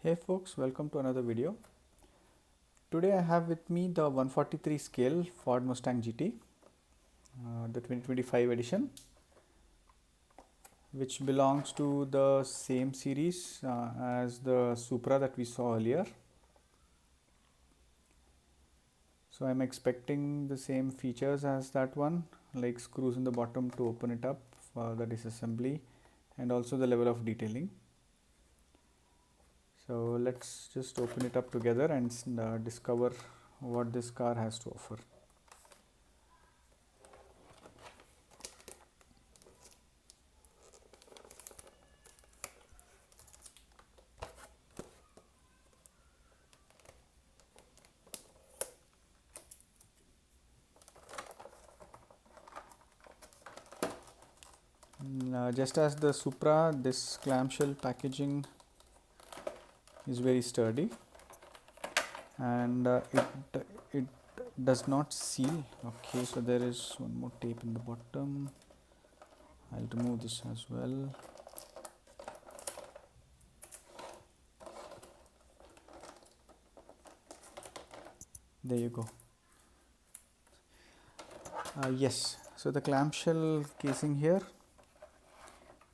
Hey folks, welcome to another video. Today I have with me the 143 scale Ford Mustang GT, the 2025 edition, which belongs to the same series as the Supra that we saw earlier. So I'm expecting the same features as that one, like screws in the bottom to open it up for the disassembly and also the level of detailing. So let's just open it up together and discover what this car has to offer. Just as the Supra, this clamshell packaging is very sturdy and it does not seal. Okay, so there is one more tape in the bottom. I'll remove this as well. There you go. Yes, so the clamshell casing here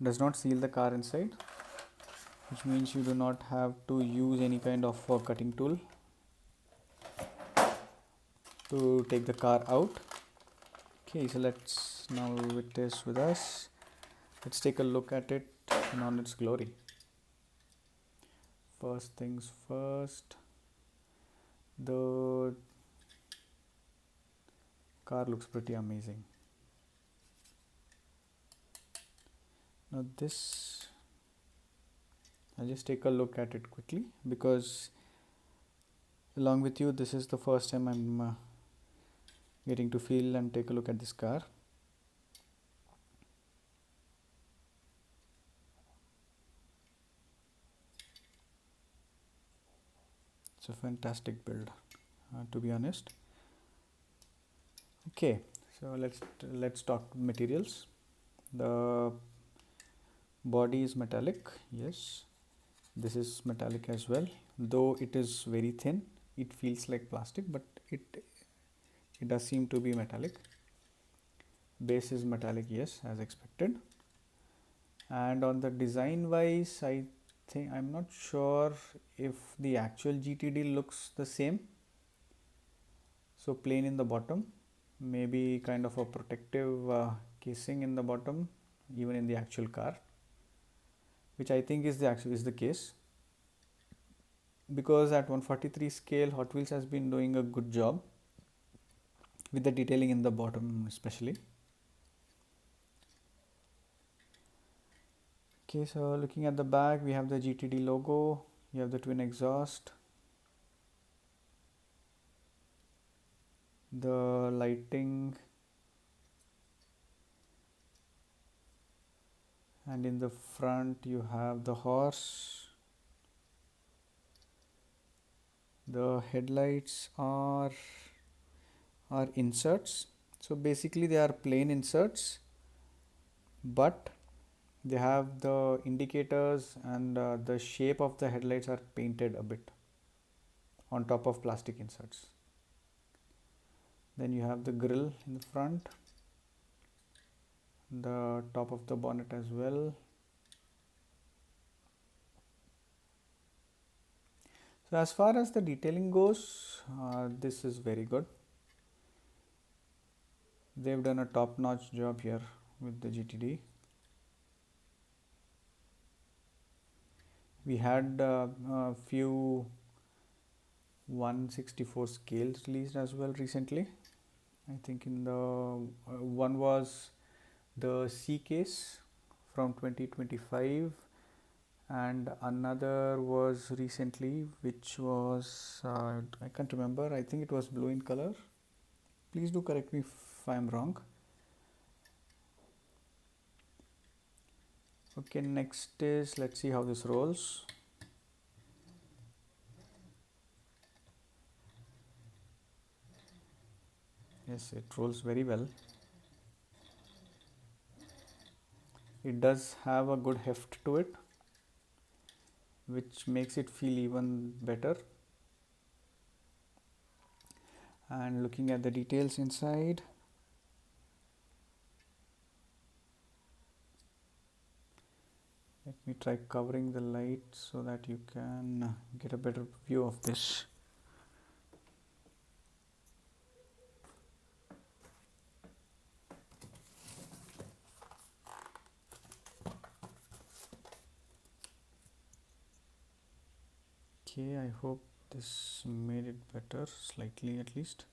does not seal the car inside, which means you do not have to use any kind of cutting tool to take the car out. Okay, so let's now with this with us, let's take a look at it in all its glory. First things first, the car looks pretty amazing. Now this, I'll just take a look at it quickly because along with you this is the first time I'm getting to feel and take a look at this car. It's a fantastic build, to be honest. Okay, so let's talk materials. The body is metallic. Yes, this is metallic as well, though it is very thin. It feels like plastic, but it does seem to be metallic. Base is metallic, yes, as expected. And on the design wise, I'm not sure if the actual GTD looks the same. So plain in the bottom, maybe kind of a protective casing in the bottom, even in the actual car, which I think is the case, because at 143 scale Hot Wheels has been doing a good job with the detailing in the bottom especially. Okay, so looking at the back, we have the GTD logo, you have the twin exhaust, the lighting, and in the front you have the horse. The headlights are inserts, so basically they are plain inserts, but they have the indicators and the shape of the headlights are painted a bit on top of plastic inserts. Then you have the grille in the front, the top of the bonnet as well. So as far as the detailing goes, this is very good. They've done a top-notch job here with the GTD. We had a few 164 scales released as well recently. I think in the one was the C case from 2025, and another was recently, which was I can't remember. I think it was blue in color. Please do correct me if I'm wrong. Okay, next is, let's see how this rolls. Yes, it rolls very well. It does have a good heft to it. which makes it feel even better. And looking at the details inside, let me try covering the light so that you can get a better view of this. Okay, I hope this made it better, slightly at least.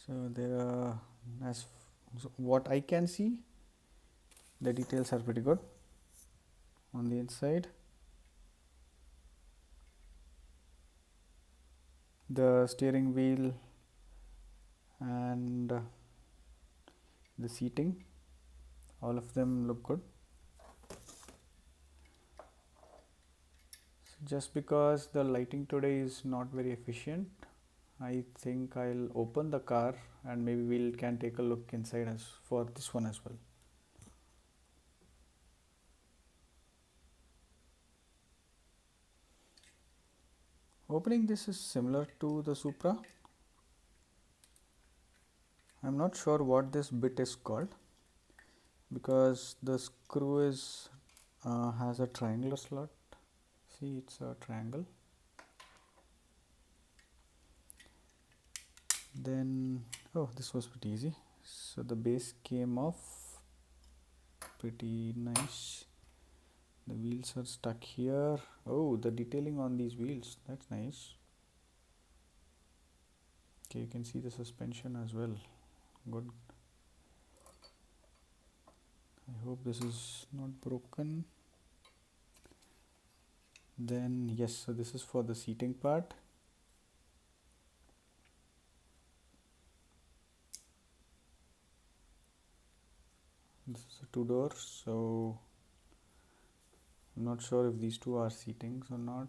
So there are, so what I can see, the details are pretty good on the inside. The steering wheel and the seating, all of them look good. So just because the lighting today is not very efficient, I think I'll open the car and maybe we can take a look inside as for this one as well. Opening this is similar to the Supra. I'm not sure what this bit is called because the screw is has a triangular slot. See, it's a triangle. Then, oh, this was pretty easy. So the base came off, pretty nice. The wheels are stuck here. Oh, the detailing on these wheels, that's nice. Okay, you can see the suspension as well. Good. I hope this is not broken. Then yes, so this is for the seating part. This is a two door, so I'm not sure if these two are seatings or not.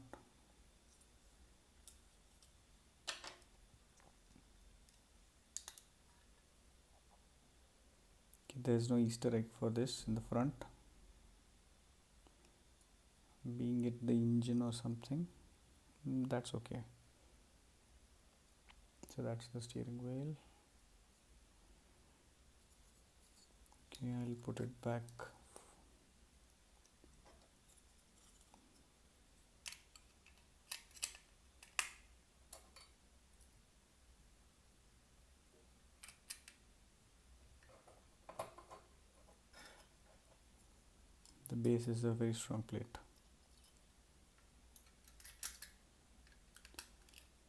Okay, there's no Easter egg for this in the front, being it the engine or something. That's okay. So that's the steering wheel. Okay, I'll put it back. The base is a very strong plate.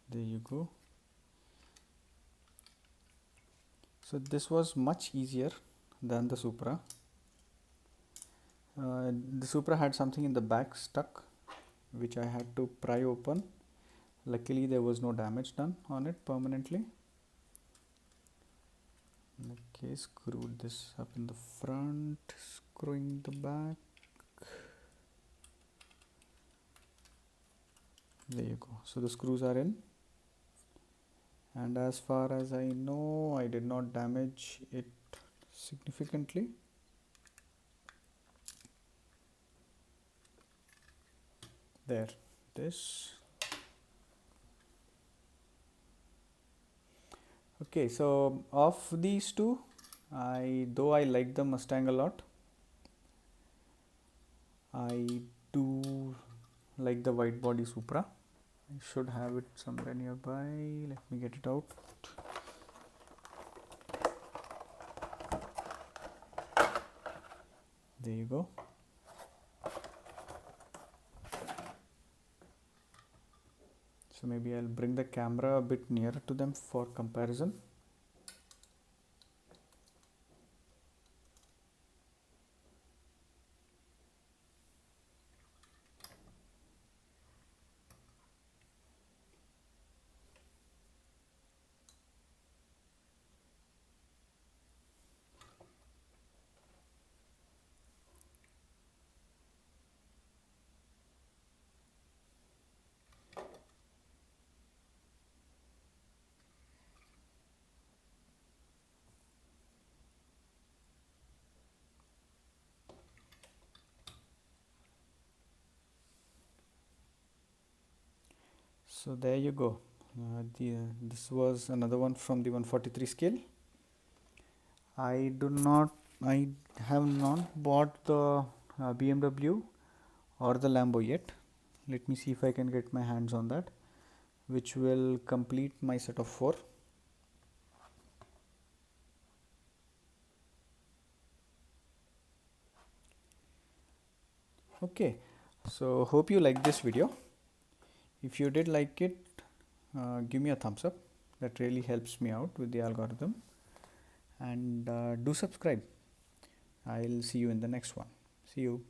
There you go. So this was much easier than the Supra. The Supra had something in the back stuck, which I had to pry open. Luckily there was no damage done on it permanently. Okay, screwed this up in the front, screwing the back. There you go. So the screws are in, and as far as I know, I did not damage it significantly. There, this. Okay, so of these two, though I like the Mustang a lot, I do like the wide body Supra. I should have it somewhere nearby. Let me get it out. There you go. So maybe I'll bring the camera a bit nearer to them for comparison. So there you go. This was another one from the 143 scale. I have not bought the BMW or the Lambo yet. Let me see if I can get my hands on that, which will complete my set of 4. Okay, so hope you like this video. If you did like it, give me a thumbs up. That really helps me out with the algorithm. And do subscribe. I'll see you in the next one. See you.